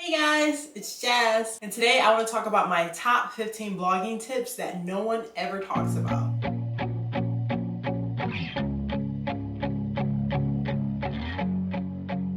Hey guys, it's Jazz, and today I want to talk about my top 15 blogging tips that no one ever talks about.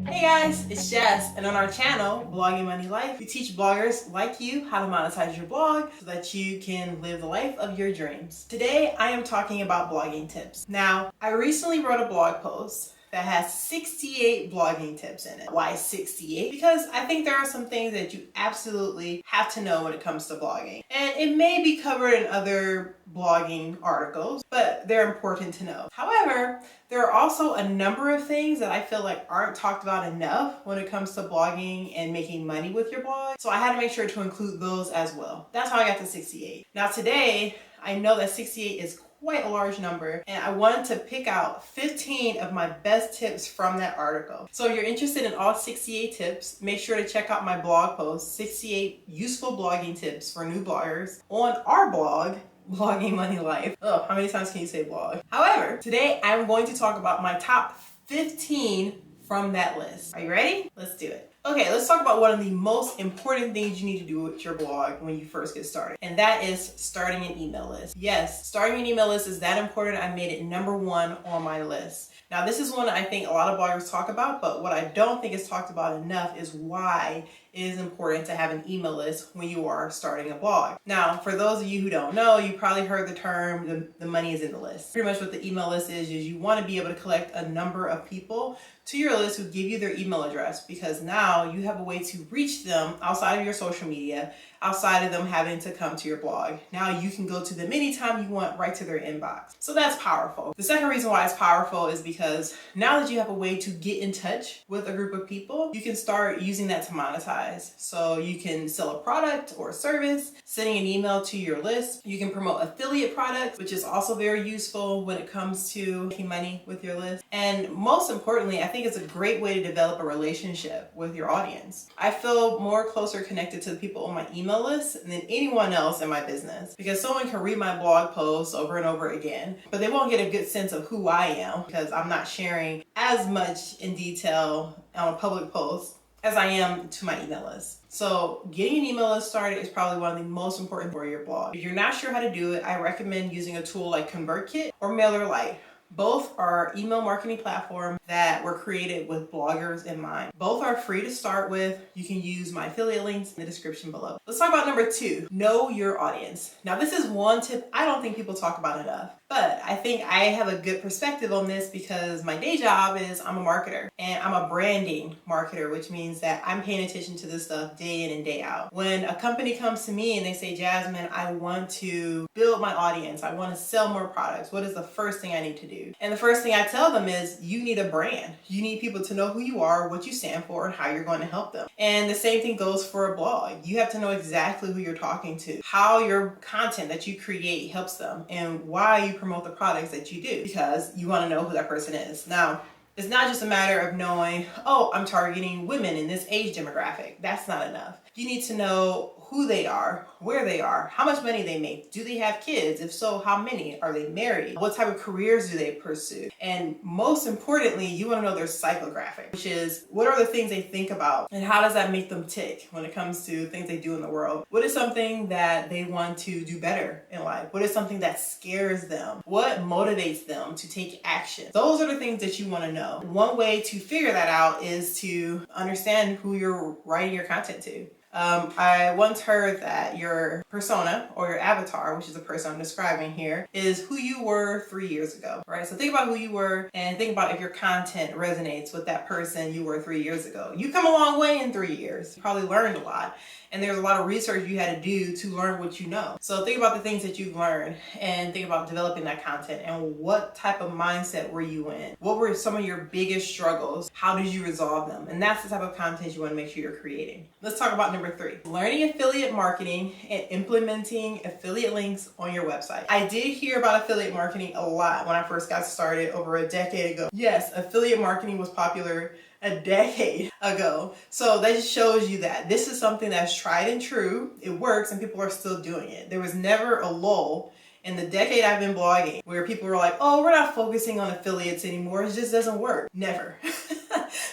Hey guys, it's Jazz, and on our channel, Blogging Money Life, we teach bloggers like you how to monetize your blog so that you can live the life of your dreams. Today, I am talking about blogging tips. Now, I recently wrote a blog post that has 68 blogging tips in it. Why 68? Because I think there are some things that you absolutely have to know when it comes to blogging. And it may be covered in other blogging articles, but they're important to know. However, there are also a number of things that I feel like aren't talked about enough when it comes to blogging and making money with your blog. So I had to make sure to include those as well. That's how I got to 68. Now today, I know that 68 is quite a large number, and I wanted to pick out 15 of my best tips from that article. So if you're interested in all 68 tips, make sure to check out my blog post, 68 useful blogging tips for new bloggers, on our blog, Blogging Money Life. Oh, how many times can you say blog? However, today I'm going to talk about my top 15 from that list. Are you ready? Let's do it. Okay, let's talk about one of the most important things you need to do with your blog when you first get started, and that is starting an email list. Yes, starting an email list is that important. I made it number one on my list. Now, this is one I think a lot of bloggers talk about, but what I don't think is talked about enough is why it is important to have an email list when you are starting a blog. Now, for those of you who don't know, you probably heard the term, the money is in the list. Pretty much what the email list is you want to be able to collect a number of people to your list who give you their email address, because now you have a way to reach them outside of your social media, outside of them having to come to your blog. Now you can go to them anytime you want, right to their inbox. So that's powerful. The second reason why it's powerful is because now that you have a way to get in touch with a group of people, you can start using that to monetize. So you can sell a product or a service, sending an email to your list. You can promote affiliate products, which is also very useful when it comes to making money with your list. And most importantly, I think it's a great way to develop a relationship with your audience. I feel more closer connected to the people on my email list than anyone else in my business, because someone can read my blog posts over and over again, but they won't get a good sense of who I am because I'm not sharing as much in detail on a public post as I am to my email list. So getting an email list started is probably one of the most important for your blog. If you're not sure how to do it, I recommend using a tool like ConvertKit or MailerLite. Both are email marketing platforms that were created with bloggers in mind. Both are free to start with. You can use my affiliate links in the description below. Let's talk about number 2, know your audience. Now this is one tip I don't think people talk about enough, but I think I have a good perspective on this because my day job is I'm a marketer, and I'm a branding marketer, which means that I'm paying attention to this stuff day in and day out. When a company comes to me and they say, Jasmine, I want to build my audience, I want to sell more products, what is the first thing I need to do? And the first thing I tell them is you need a brand. You need people to know who you are, what you stand for, and how you're going to help them. And the same thing goes for a blog. You have to know exactly who you're talking to, how your content that you create helps them, and why you promote the products that you do, because you want to know who that person is. Now, it's not just a matter of knowing, oh, I'm targeting women in this age demographic. That's not enough. You need to know who they are, where they are, how much money they make, do they have kids? If so, how many? Are they married? What type of careers do they pursue? And most importantly, you want to know their psychographic, which is what are the things they think about and how does that make them tick when it comes to things they do in the world? What is something that they want to do better in life? What is something that scares them? What motivates them to take action? Those are the things that you want to know. One way to figure that out is to understand who you're writing your content to. I once heard that your persona or your avatar, which is the person I'm describing here, is who you were 3 years ago, right? So think about who you were and think about if your content resonates with that person you were 3 years ago. You've come a long way in 3 years. You probably learned a lot. And there's a lot of research you had to do to learn what you know. So think about the things that you've learned and think about developing that content and what type of mindset were you in? What were some of your biggest struggles? How did you resolve them? And that's the type of content you want to make sure you're creating. Let's talk about number 3, learning affiliate marketing and implementing affiliate links on your website. I did hear about affiliate marketing a lot when I first got started over a decade ago. Yes, affiliate marketing was popular a decade ago. So that just shows you that this is something that's tried and true. It works and people are still doing it. There was never a lull in the decade I've been blogging where people were like, oh, we're not focusing on affiliates anymore. It just doesn't work. Never.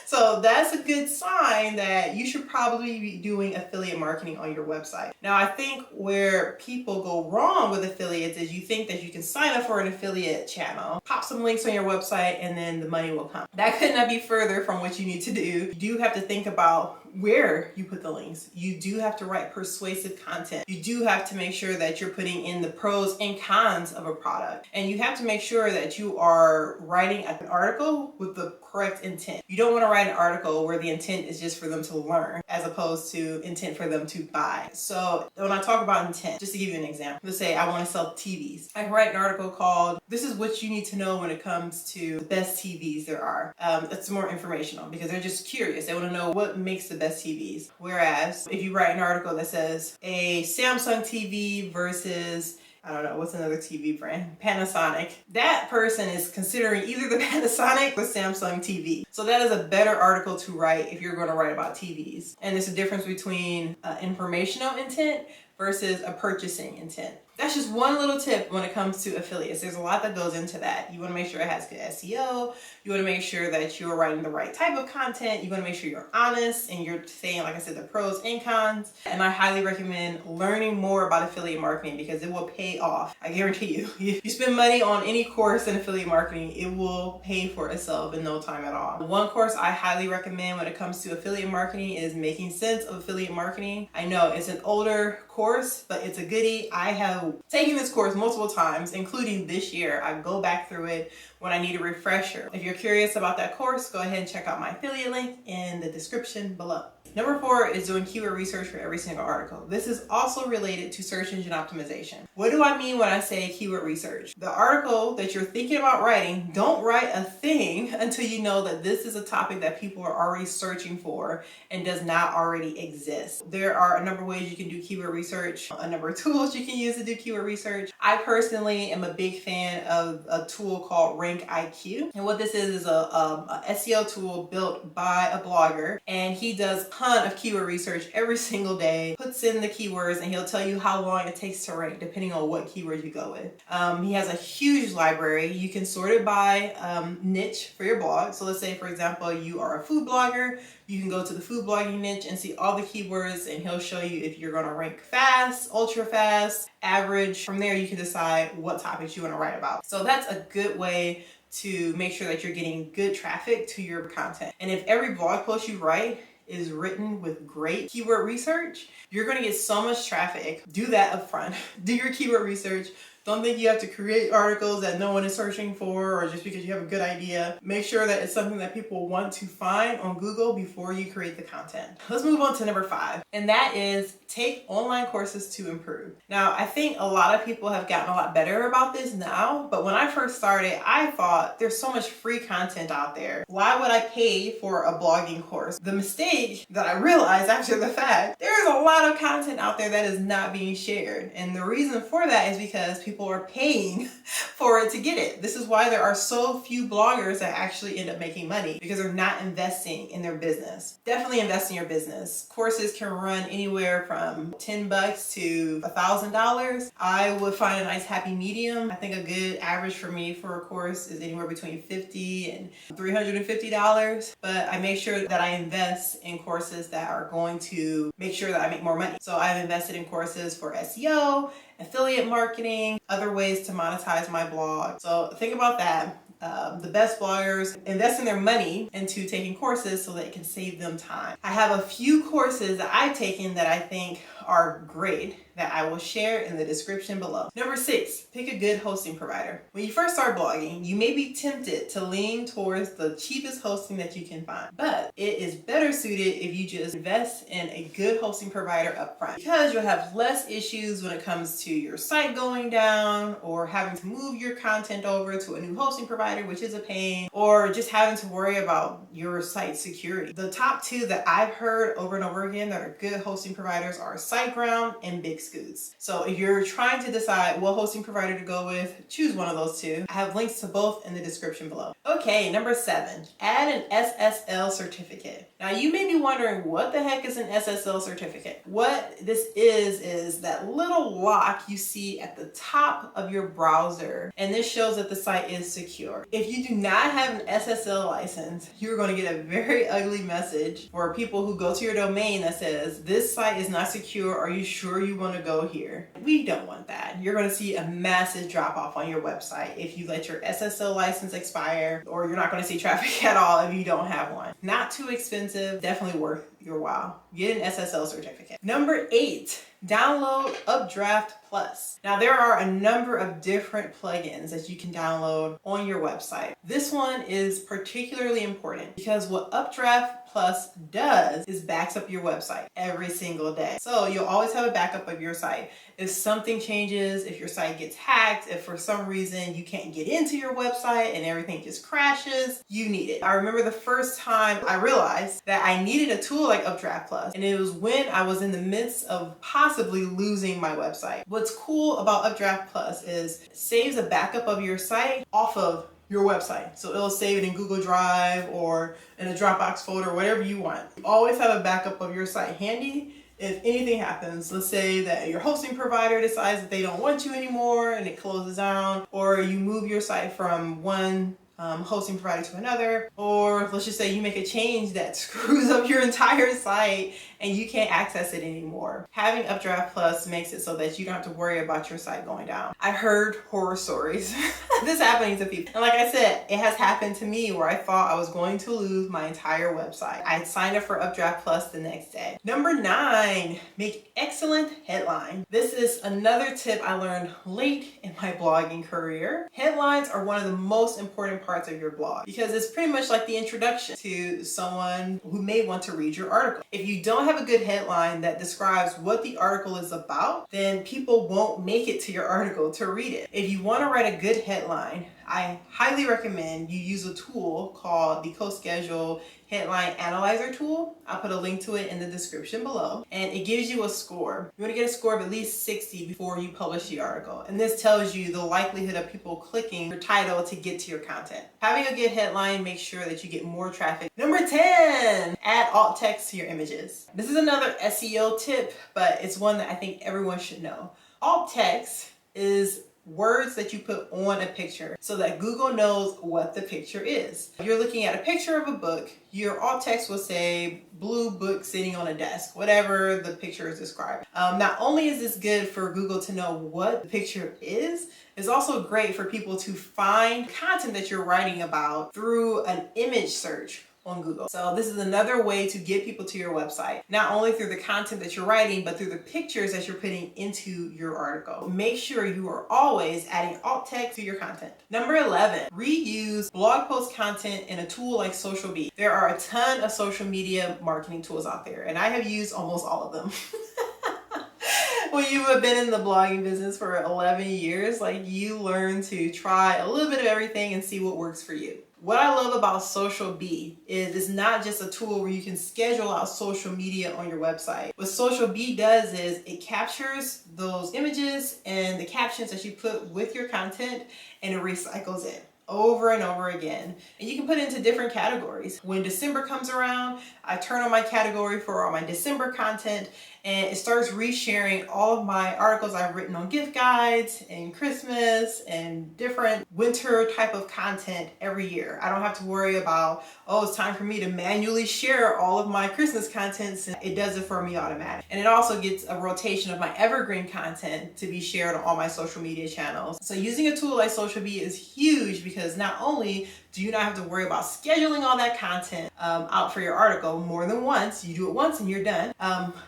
So that's a good sign that you should probably be doing affiliate marketing on your website. Now, I think where people go wrong with affiliates is you think that you can sign up for an affiliate channel, pop some links on your website, and then the money will come. That could not be further from what you need to do. You do have to think about where you put the links. You do have to write persuasive content. You do have to make sure that you're putting in the pros and cons of a product. And you have to make sure that you are writing an article with the correct intent. You don't want to write an article where the intent is just for them to learn as opposed to intent for them to buy. So when I talk about intent, just to give you an example, let's say I want to sell TVs. I can write an article called, "This is what you need to know when it comes to the best TVs there are." That's more informational because they're just curious. They want to know what makes the best TVs. Whereas if you write an article that says a Samsung TV versus, I don't know, what's another TV brand? Panasonic. That person is considering either the Panasonic or Samsung TV. So that is a better article to write if you're going to write about TVs. And there's a difference between informational intent versus a purchasing intent. That's just one little tip when it comes to affiliates. There's a lot that goes into that. You want to make sure it has good SEO. You want to make sure that you're writing the right type of content. You want to make sure you're honest and you're saying, like I said, the pros and cons. And I highly recommend learning more about affiliate marketing because it will pay off. I guarantee you. If you spend money on any course in affiliate marketing, it will pay for itself in no time at all. One course I highly recommend when it comes to affiliate marketing is Making Sense of Affiliate Marketing. I know it's an older course, but it's a goodie. I have taken this course multiple times, including this year. I go back through it when I need a refresher. If you're curious about that course, go ahead and check out my affiliate link in the description below. Number 4 is doing keyword research for every single article. This is also related to search engine optimization. What do I mean when I say keyword research? The article that you're thinking about writing, don't write a thing until you know that this is a topic that people are already searching for and does not already exist. There are a number of ways you can do keyword research, a number of tools you can use to do keyword research. I personally am a big fan of a tool called Rank IQ. And what this is a SEO tool built by a blogger, and he does of keyword research every single day, puts in the keywords, and he'll tell you how long it takes to rank depending on what keyword you go with. He has a huge library. You can sort it by niche for your blog. So let's say, for example, you are a food blogger. You can go to the food blogging niche and see all the keywords, and he'll show you if you're going to rank fast, ultra fast, average. From there, you can decide what topics you want to write about. So that's a good way to make sure that you're getting good traffic to your content. And if every blog post you write is written with great keyword research, you're going to get so much traffic. Do that up front. Do your keyword research. Don't think you have to create articles that no one is searching for or just because you have a good idea. Make sure that it's something that people want to find on Google before you create the content. Let's move on to number 5, and that is take online courses to improve. Now, I think a lot of people have gotten a lot better about this now, but when I first started, I thought there's so much free content out there. Why would I pay for a blogging course? The mistake that I realized after the fact, there's a lot of content out there that is not being shared. And the reason for that is because people are paying for it to get it. This is why there are so few bloggers that actually end up making money, because they're not investing in their business. Definitely invest in your business. Courses can run anywhere from $10 to $1,000. I would find a nice happy medium. I think a good average for me for a course is anywhere between $50 and $350. But I make sure that I invest in courses that are going to make sure that I make more money. So I've invested in courses for SEO, affiliate marketing, other ways to monetize my blog. So think about that. The best bloggers invest in their money into taking courses so that it can save them time. I have a few courses that I've taken that I think are great that I will share in the description below. Number 6, pick a good hosting provider. When you first start blogging, you may be tempted to lean towards the cheapest hosting that you can find, but it is better suited if you just invest in a good hosting provider up front, because you'll have less issues when it comes to your site going down or having to move your content over to a new hosting provider, which is a pain, or just having to worry about your site security. The top 2 that I've heard over and over again that are good hosting providers are SiteGround SiteGround and Big Scoots. So if you're trying to decide what hosting provider to go with, choose one of those two. I have links to both in the description below. Okay, number 7, add an SSL certificate. Now you may be wondering, what the heck is an SSL certificate? What this is that little lock you see at the top of your browser, and this shows that the site is secure. If you do not have an SSL license, you're going to get a very ugly message for people who go to your domain that says, this site is not secure. Are you sure you want to go here? We don't want that. You're going to see a massive drop off on your website if you let your SSL license expire, or you're not going to see traffic at all if you don't have one. Not too expensive, definitely worth your while. Get an SSL certificate. Number 8, download Updraft Plus. Now there are a number of different plugins that you can download on your website. This one is particularly important because what Updraft Plus does is backs up your website every single day. So you'll always have a backup of your site. If something changes, if your site gets hacked, if for some reason you can't get into your website and everything just crashes, you need it. I remember the first time I realized that I needed a tool like Updraft Plus, and it was when I was in the midst of possibly losing my website. What's cool about Updraft Plus is it saves a backup of your site off of your website. So it'll save it in Google Drive or in a Dropbox folder, whatever you want. You always have a backup of your site handy. If anything happens, let's say that your hosting provider decides that they don't want you anymore and it closes down, or you move your site from one hosting provider to another, or let's just say you make a change that screws up your entire site and you can't access it anymore. Having Updraft Plus makes it so that you don't have to worry about your site going down. I've heard horror stories this happening to people. And like I said, it has happened to me where I thought I was going to lose my entire website. I signed up for Updraft Plus the next day. Number 9, make excellent headline. This is another tip I learned late in my blogging career. Headlines are one of the most important parts of your blog because it's pretty much like the introduction to someone who may want to read your article. If you don't have a good headline that describes what the article is about, then people won't make it to your article to read it. If you want to write a good headline, I highly recommend you use a tool called the CoSchedule Headline Analyzer tool. I'll put a link to it in the description below, and it gives you a score. You want to get a score of at least 60 before you publish the article, and this tells you the likelihood of people clicking your title to get to your content. Having a good headline makes sure that you get more traffic. Number 10, add alt text to your images. This is another SEO tip, but it's one that I think everyone should know. Alt text is words that you put on a picture so that Google knows what the picture is. If you're looking at a picture of a book, your alt text will say blue book sitting on a desk, whatever the picture is described. Not only is this good for Google to know what the picture is, it's also great for people to find content that you're writing about through an image search on Google. So this is another way to get people to your website, not only through the content that you're writing, but through the pictures that you're putting into your article. Make sure you are always adding alt text to your content. Number 11, reuse blog post content in a tool like SocialBee. There are a ton of social media marketing tools out there, and I have used almost all of them. When you have been in the blogging business for 11 years, like, you learn to try a little bit of everything and see what works for you. What I love about SocialBee is it's not just a tool where you can schedule out social media on your website. What SocialBee does is it captures those images and the captions that you put with your content, and it recycles it over and over again. And you can put it into different categories. When December comes around, I turn on my category for all my December content, and it starts resharing all of my articles I've written on gift guides and Christmas and different winter type of content every year. I don't have to worry about, oh, it's time for me to manually share all of my Christmas content. It does it for me automatically. And it also gets a rotation of my evergreen content to be shared on all my social media channels. So using a tool like SocialBee is huge because not only do you not have to worry about scheduling all that content out for your article more than once, you do it once and you're done,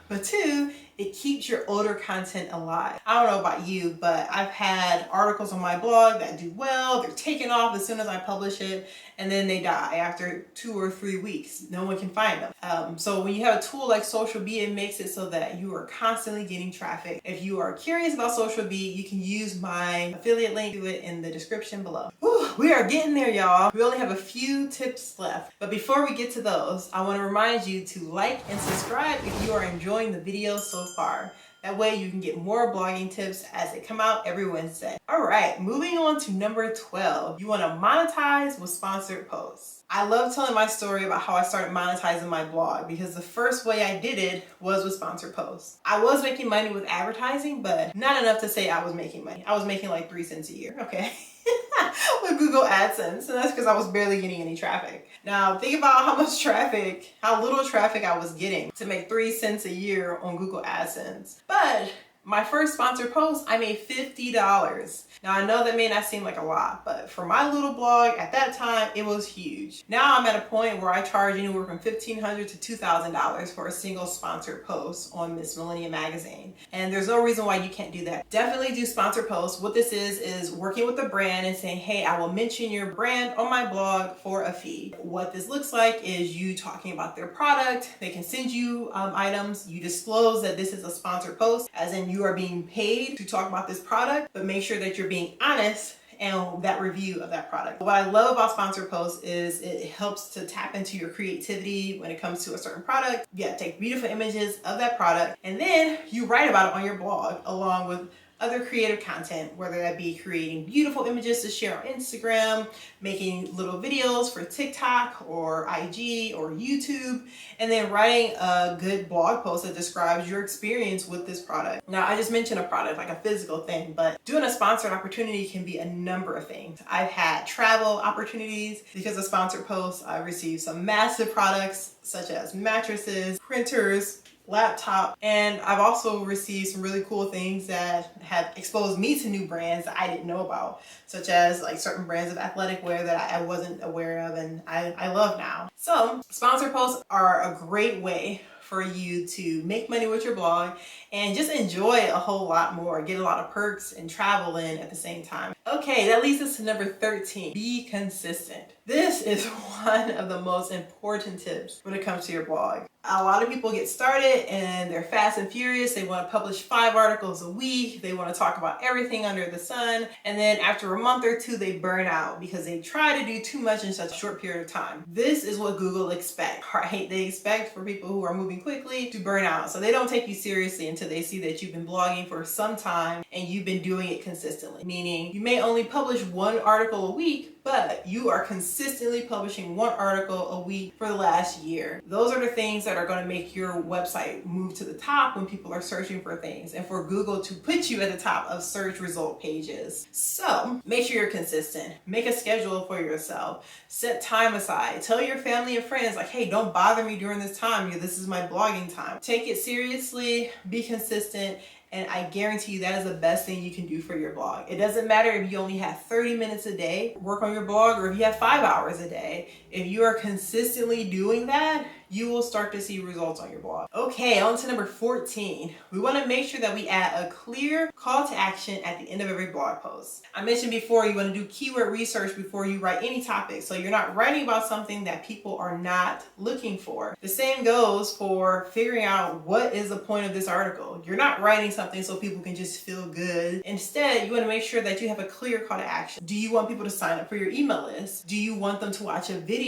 but 2, it keeps your older content alive. I don't know about you, but I've had articles on my blog that do well, they're taken off as soon as I publish it, and then they die after 2 or 3 weeks. No one can find them. So when you have a tool like SocialBee, it makes it so that you are constantly getting traffic. If you are curious about SocialBee, you can use my affiliate link to it in the description below. Whew, We are getting there, y'all. We only have a few tips left. But before we get to those, I want to remind you to like and subscribe if you are enjoying the videos so far. That way you can get more blogging tips as they come out every Wednesday. All right, moving on to number 12. You want to monetize with sponsored posts. I love telling my story about how I started monetizing my blog because the first way I did it was with sponsored posts. I was making money with advertising, but not enough to say I was making money. I was making like 3 cents a year, okay? With Google AdSense, and that's because I was barely getting any traffic. Now think about how little traffic I was getting to make 3 cents a year on Google AdSense. But my first sponsored post, I made $50. Now I know that may not seem like a lot, but for my little blog at that time, it was huge. Now I'm at a point where I charge anywhere from $1,500 to $2,000 for a single sponsored post on Miss Millennium magazine. And there's no reason why you can't do that. Definitely do sponsored posts. What this is working with the brand and saying, hey, I will mention your brand on my blog for a fee. What this looks like is you talking about their product. They can send you items. You disclose that this is a sponsored post, as in you are being paid to talk about this product, but make sure that you're being honest and that review of that product. What I love about sponsored posts is it helps to tap into your creativity when it comes to a certain product. Yeah, take beautiful images of that product and then you write about it on your blog along with other creative content, whether that be creating beautiful images to share on Instagram, making little videos for TikTok or IG or YouTube, and then writing a good blog post that describes your experience with this product. Now, I just mentioned a product, like a physical thing, but doing a sponsored opportunity can be a number of things. I've had travel opportunities because of sponsored posts. I've received some massive products such as mattresses, printers, laptop, and I've also received some really cool things that have exposed me to new brands that I didn't know about, such as like certain brands of athletic wear that I wasn't aware of and I love now. So sponsored posts are a great way for you to make money with your blog and just enjoy a whole lot more, get a lot of perks and travel in at the same time. Okay, that leads us to number 13, be consistent. This is one of the most important tips when it comes to your blog. A lot of people get started and they're fast and furious. They want to publish 5 articles a week. They want to talk about everything under the sun. And then after a month or two, they burn out because they try to do too much in such a short period of time. This is what Google expects, right? They expect for people who are moving quickly to burn out. So they don't take you seriously until they see that you've been blogging for some time and you've been doing it consistently. Meaning you may only publish 1 article a week, but you are consistently publishing 1 article a week for the last year. Those are the things that are going to make your website move to the top when people are searching for things and for Google to put you at the top of search result pages. So make sure you're consistent. Make a schedule for yourself. Set time aside. Tell your family and friends like, hey, don't bother me during this time. This is my blogging time. Take it seriously. Be consistent. And I guarantee you that is the best thing you can do for your blog. It doesn't matter if you only have 30 minutes a day, work on your blog, or if you have 5 hours a day. If you are consistently doing that, you will start to see results on your blog. Okay, on to number 14. We want to make sure that we add a clear call to action at the end of every blog post. I mentioned before, you want to do keyword research before you write any topic. So you're not writing about something that people are not looking for. The same goes for figuring out what is the point of this article. You're not writing something so people can just feel good. Instead, you want to make sure that you have a clear call to action. Do you want people to sign up for your email list? Do you want them to watch a video?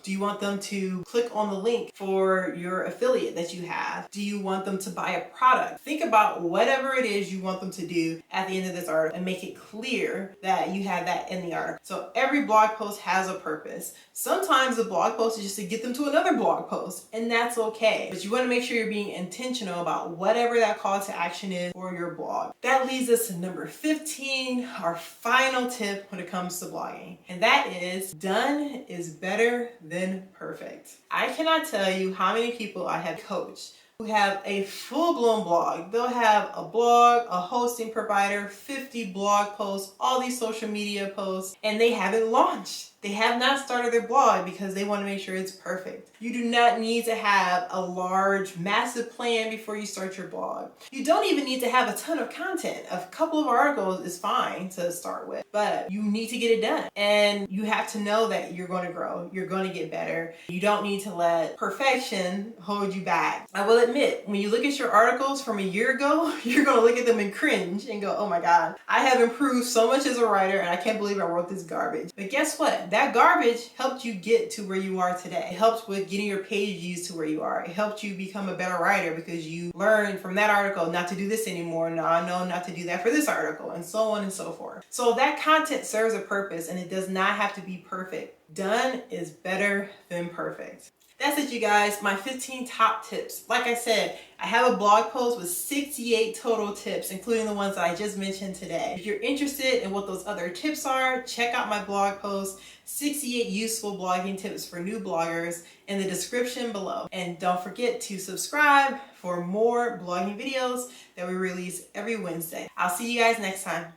Do you want them to click on the link for your affiliate that you have? Do you want them to buy a product? Think about whatever it is you want them to do at the end of this article and make it clear that you have that in the article. So every blog post has a purpose. Sometimes the blog post is just to get them to another blog post, and that's okay. But you want to make sure you're being intentional about whatever that call to action is for your blog. That leads us to number 15, our final tip when it comes to blogging. And that is, done is better than perfect. I cannot tell you how many people I have coached who have a full-blown blog. They'll have a blog, a hosting provider, 50 blog posts, all these social media posts, and they haven't launched. They have not started their blog because they want to make sure it's perfect. You do not need to have a large, massive plan before you start your blog. You don't even need to have a ton of content. A couple of articles is fine to start with, but you need to get it done. And you have to know that you're going to grow. You're going to get better. You don't need to let perfection hold you back. I will admit, when you look at your articles from a year ago, you're going to look at them and cringe and go, oh my God, I have improved so much as a writer and I can't believe I wrote this garbage. But guess what? That garbage helped you get to where you are today. It helped with getting your page views to where you are. It helped you become a better writer because you learned from that article not to do this anymore. Now I know not to do that for this article, and so on and so forth. So that content serves a purpose, and it does not have to be perfect. Done is better than perfect. That's it, you guys. My 15 top tips. Like I said, I have a blog post with 68 total tips, including the ones that I just mentioned today. If you're interested in what those other tips are, check out my blog post, 68 useful blogging tips for new bloggers, in the description below. And don't forget to subscribe for more blogging videos that we release every Wednesday. I'll see you guys next time.